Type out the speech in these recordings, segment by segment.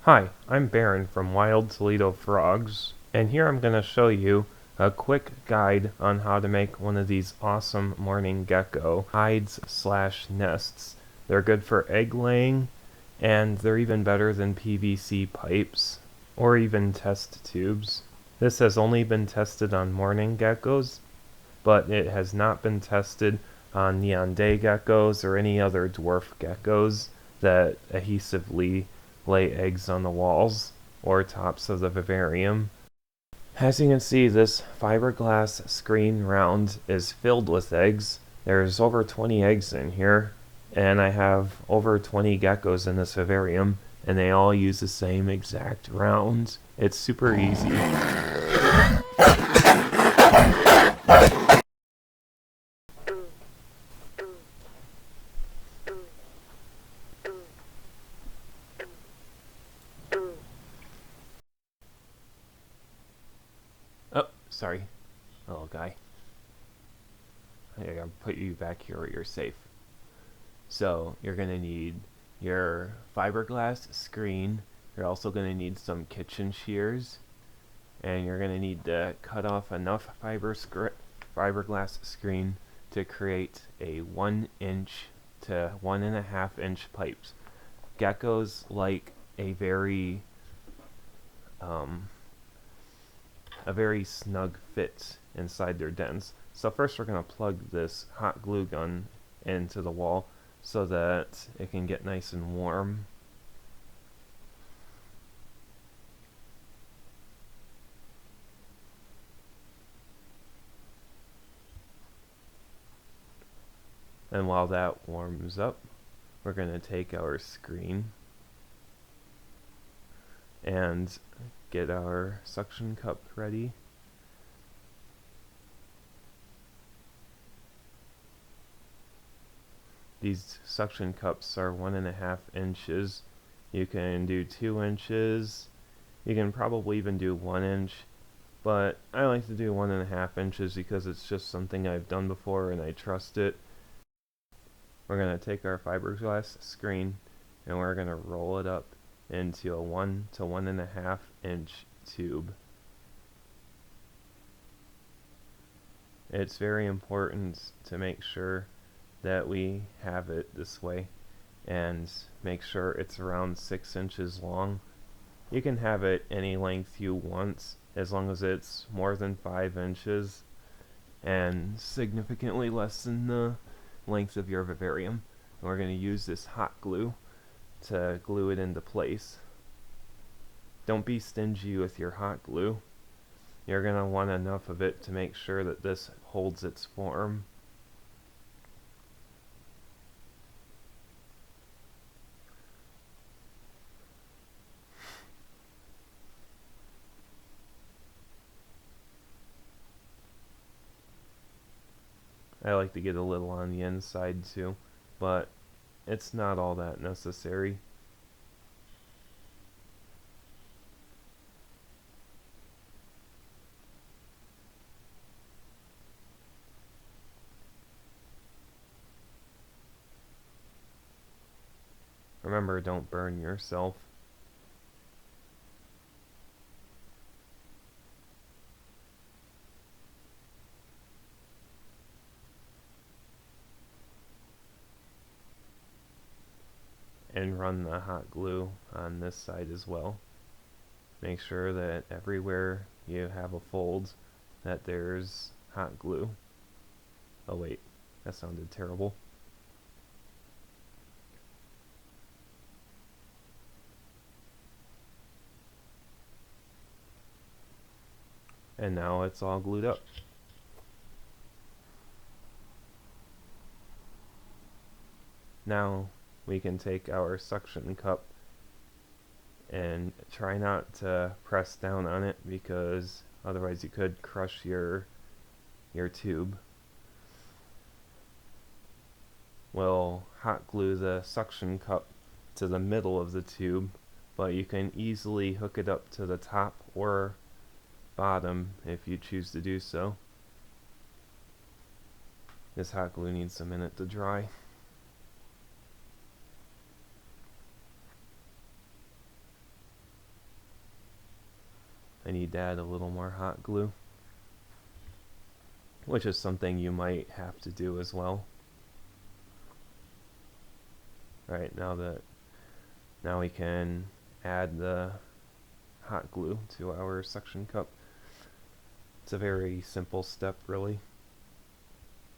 Hi, I'm Baron from Wild Toledo Frogs, and here I'm going to show you a quick guide on how to make one of these awesome mourning gecko hides/nests. They're good for egg laying, and they're even better than PVC pipes, or even test tubes. This has only been tested on mourning geckos, but it has not been tested on neon day geckos or any other dwarf geckos that adhesively lay eggs on the walls or tops of the vivarium. As you can see, this fiberglass screen round is filled with eggs. There's over 20 eggs in here, and I have over 20 geckos in this vivarium, and they all use the same exact round. It's super easy. Oh, sorry, little guy. I gotta put you back here where you're safe. So you're gonna need your fiberglass screen. You're also gonna need some kitchen shears, and you're gonna need to cut off enough fiberglass screen to create a 1-inch to 1.5-inch pipes. Geckos like a very snug fit inside their dens. So first we're going to plug this hot glue gun into the wall so that it can get nice and warm. And while that warms up, we're going to take our screen and get our suction cup ready. These suction cups are 1.5 inches. You can do 2 inches. You can probably even do 1 inch, but I like to do 1.5 inches because it's just something I've done before and I trust it. We're going to take our fiberglass screen and we're going to roll it up into a 1 to 1.5 inch tube. It's very important to make sure that we have it this way and make sure it's around 6 inches long. You can have it any length you want as long as it's more than 5 inches and significantly less than the length of your vivarium. And we're going to use this hot glue to glue it into place. Don't be stingy with your hot glue. You're going to want enough of it to make sure that this holds its form. I like to get a little on the inside too, but it's not all that necessary. Remember, don't burn yourself. And run the hot glue on this side as well. Make sure that everywhere you have a fold that there's hot glue. Oh wait, that sounded terrible. And now it's all glued up. Now we can take our suction cup and try not to press down on it because otherwise you could crush your tube. We'll hot glue the suction cup to the middle of the tube, but you can easily hook it up to the top or bottom if you choose to do so. This hot glue needs a minute to dry. need to add a little more hot glue, which is something you might have to do as well. Right, now we can add the hot glue to our suction cup. It's a very simple step, really.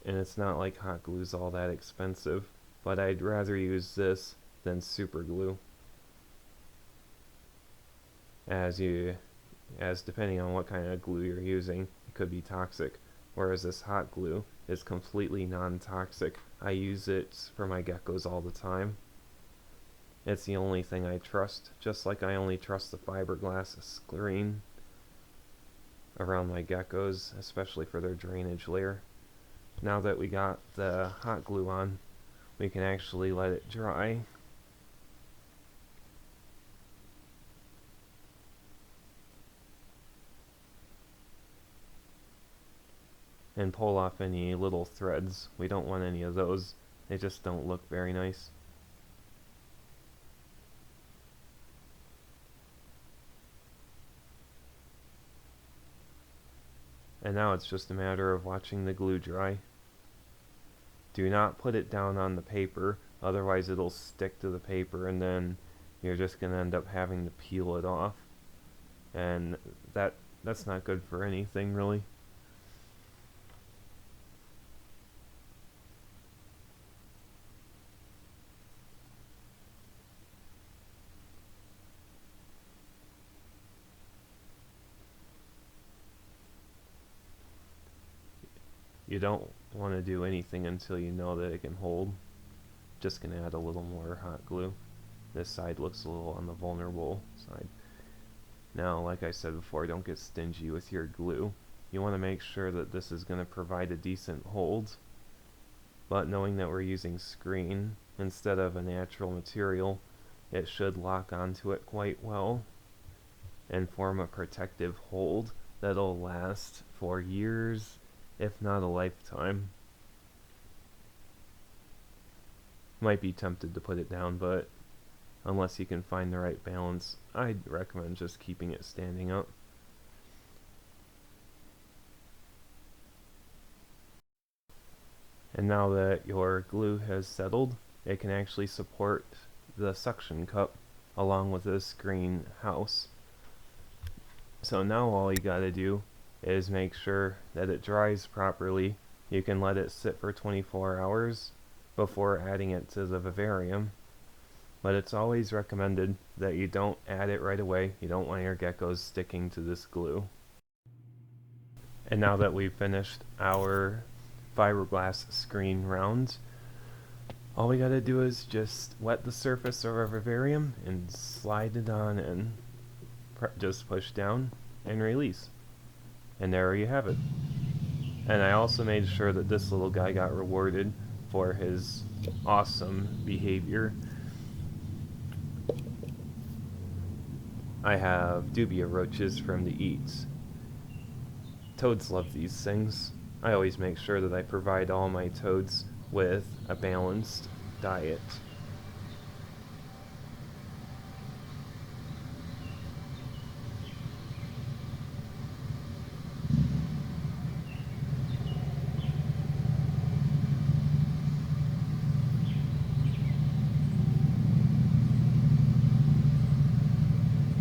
And it's not like hot glue is all that expensive, but I'd rather use this than super glue. As depending on what kind of glue you're using, it could be toxic. Whereas this hot glue is completely non-toxic. I use it for my geckos all the time. It's the only thing I trust, just like I only trust the FiberGlass screen around my geckos, especially for their drainage layer. Now that we got the hot glue on, we can actually let it dry. And pull off any little threads. We don't want any of those. They just don't look very nice. And now it's just a matter of watching the glue dry. Do not put it down on the paper, otherwise it'll stick to the paper and then you're just going to end up having to peel it off. And that's not good for anything, really. You don't want to do anything until you know that it can hold. Just going to add a little more hot glue. This side looks a little on the vulnerable side. Now, like I said before, don't get stingy with your glue. You want to make sure that this is going to provide a decent hold. But knowing that we're using Screen instead of a natural material, it should lock onto it quite well and form a protective hold that'll last for years, if not a lifetime. Might be tempted to put it down, but unless you can find the right balance, I'd recommend just keeping it standing up. And now that your glue has settled, it can actually support the suction cup along with this green house. So now all you gotta do is make sure that it dries properly. You can let it sit for 24 hours before adding it to the vivarium. But it's always recommended that you don't add it right away. You don't want your geckos sticking to this glue. And now that we've finished our fiberglass screen round, all we gotta do is just wet the surface of our vivarium and slide it on in. Just push down and release. And there you have it. And I also made sure that this little guy got rewarded for his awesome behavior. I have dubia roaches from the eats. Toads love these things. I always make sure that I provide all my toads with a balanced diet.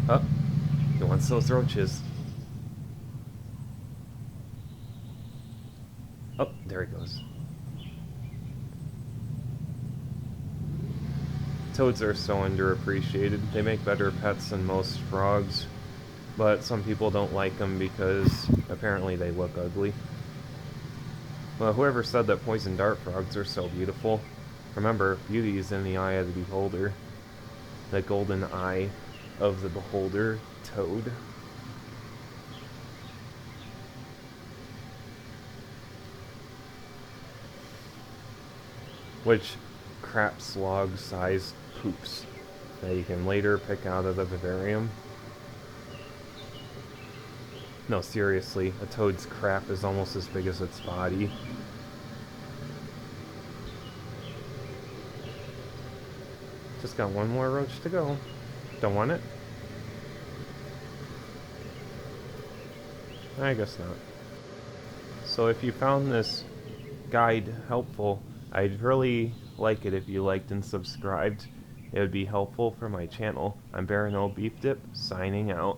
Oh, he wants those roaches. Oh, there he goes. Toads are so underappreciated. They make better pets than most frogs, but some people don't like them because apparently they look ugly. Well, whoever said that poison dart frogs are so beautiful, remember, beauty is in the eye of the beholder. The golden eye of the beholder, toad. Which crap slog sized poops that you can later pick out of the vivarium. No, seriously, a toad's crap is almost as big as its body. Just got one more roach to go. Don't want it? I guess not. So if you found this guide helpful, I'd really like it if you liked and subscribed. It would be helpful for my channel. I'm Beef Dip, signing out.